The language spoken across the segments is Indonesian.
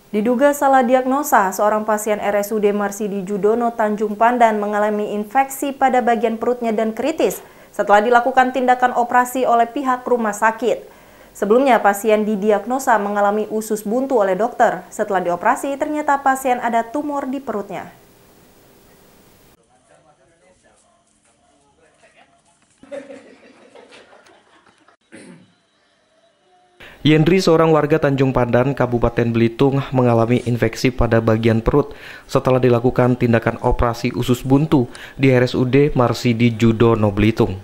Diduga salah diagnosa, seorang pasien RSUD Marsidi Djudono Tanjung Pandan mengalami infeksi pada bagian perutnya dan kritis setelah dilakukan tindakan operasi oleh pihak rumah sakit. Sebelumnya, pasien didiagnosa mengalami usus buntu oleh dokter. Setelah dioperasi, ternyata pasien ada tumor di perutnya. Yendri, seorang warga Tanjung Pandan, Kabupaten Belitung, mengalami infeksi pada bagian perut setelah dilakukan tindakan operasi usus buntu di RSUD Marsidi Djudono, Belitung.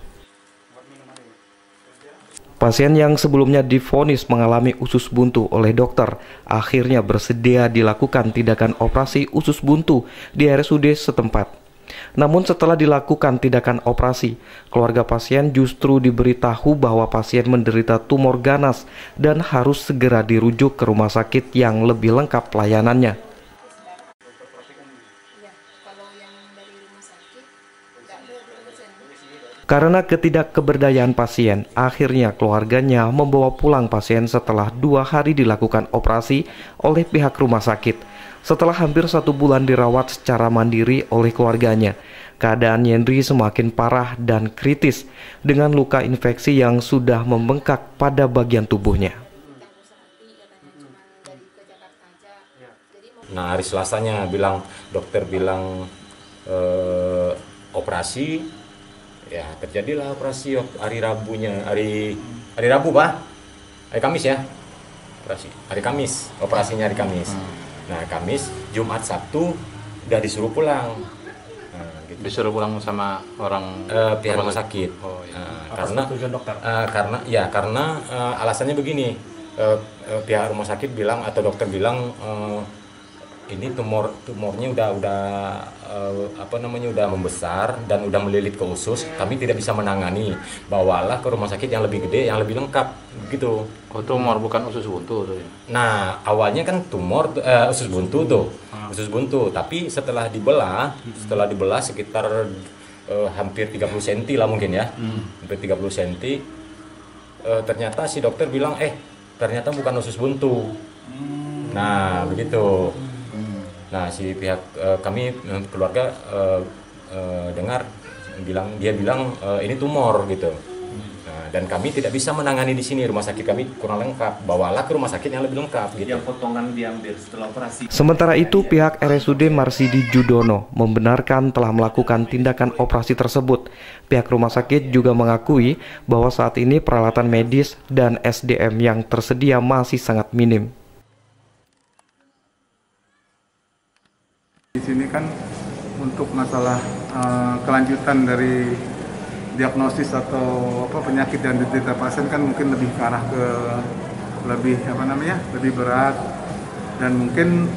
Pasien yang sebelumnya divonis mengalami usus buntu oleh dokter, akhirnya bersedia dilakukan tindakan operasi usus buntu di RSUD setempat. Namun setelah dilakukan tindakan operasi, keluarga pasien justru diberitahu bahwa pasien menderita tumor ganas dan harus segera dirujuk ke rumah sakit yang lebih lengkap pelayanannya. Karena ketidakkeberdayaan pasien, akhirnya keluarganya membawa pulang pasien setelah 2 hari dilakukan operasi oleh pihak rumah sakit. Setelah hampir 1 bulan dirawat secara mandiri oleh keluarganya, keadaan Yendri semakin parah dan kritis dengan luka infeksi yang sudah membengkak pada bagian tubuhnya. Nah, hari Selasanya dokter bilang operasi, ya terjadilah operasi hari Rabunya, hari Rabu Pak, hari Kamis ya, hari Kamis, operasinya hari Kamis. Nah, Kamis, Jumat, Sabtu udah disuruh pulang. Nah, gitu. Disuruh pulang sama orang pihak rumah sakit. Oh, iya. Karena alasannya begini, pihak rumah sakit bilang atau dokter bilang ini tumornya udah membesar dan udah melilit ke usus. Kami tidak bisa menangani. Bawalah ke rumah sakit yang lebih gede, yang lebih lengkap, gitu. Oh, tumor bukan usus buntu tuh. Nah, awalnya kan tumor usus buntu tuh, usus buntu. Tapi setelah dibelah sekitar hampir 30 cm lah mungkin ya, hampir 30 cm. Ternyata si dokter bilang, ternyata bukan usus buntu. Nah, begitu. Nah, si pihak kami keluarga dengar dia bilang ini tumor gitu. Nah, dan kami tidak bisa menangani di sini, rumah sakit kami kurang lengkap. Bawalah ke rumah sakit yang lebih lengkap gitu. Yang potongan diambil setelah operasi. Sementara itu, pihak RSUD Marsidi Djudono membenarkan telah melakukan tindakan operasi tersebut. Pihak rumah sakit juga mengakui bahwa saat ini peralatan medis dan SDM yang tersedia masih sangat minim. Di sini kan untuk masalah kelanjutan dari diagnosis atau penyakit yang diderita pasien kan mungkin lebih ke arah ke lebih berat, dan mungkin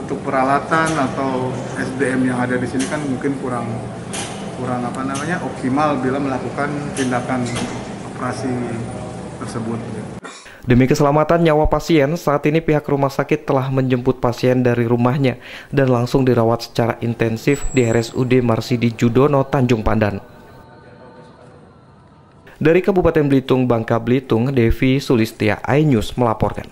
untuk peralatan atau SDM yang ada di sini kan mungkin kurang optimal bila melakukan tindakan operasi tersebut. Demi keselamatan nyawa pasien, saat ini pihak rumah sakit telah menjemput pasien dari rumahnya dan langsung dirawat secara intensif di RSUD Marsidi Djudono, Tanjung Pandan. Dari Kabupaten Belitung, Bangka Belitung, Devi Sulistia, iNews melaporkan.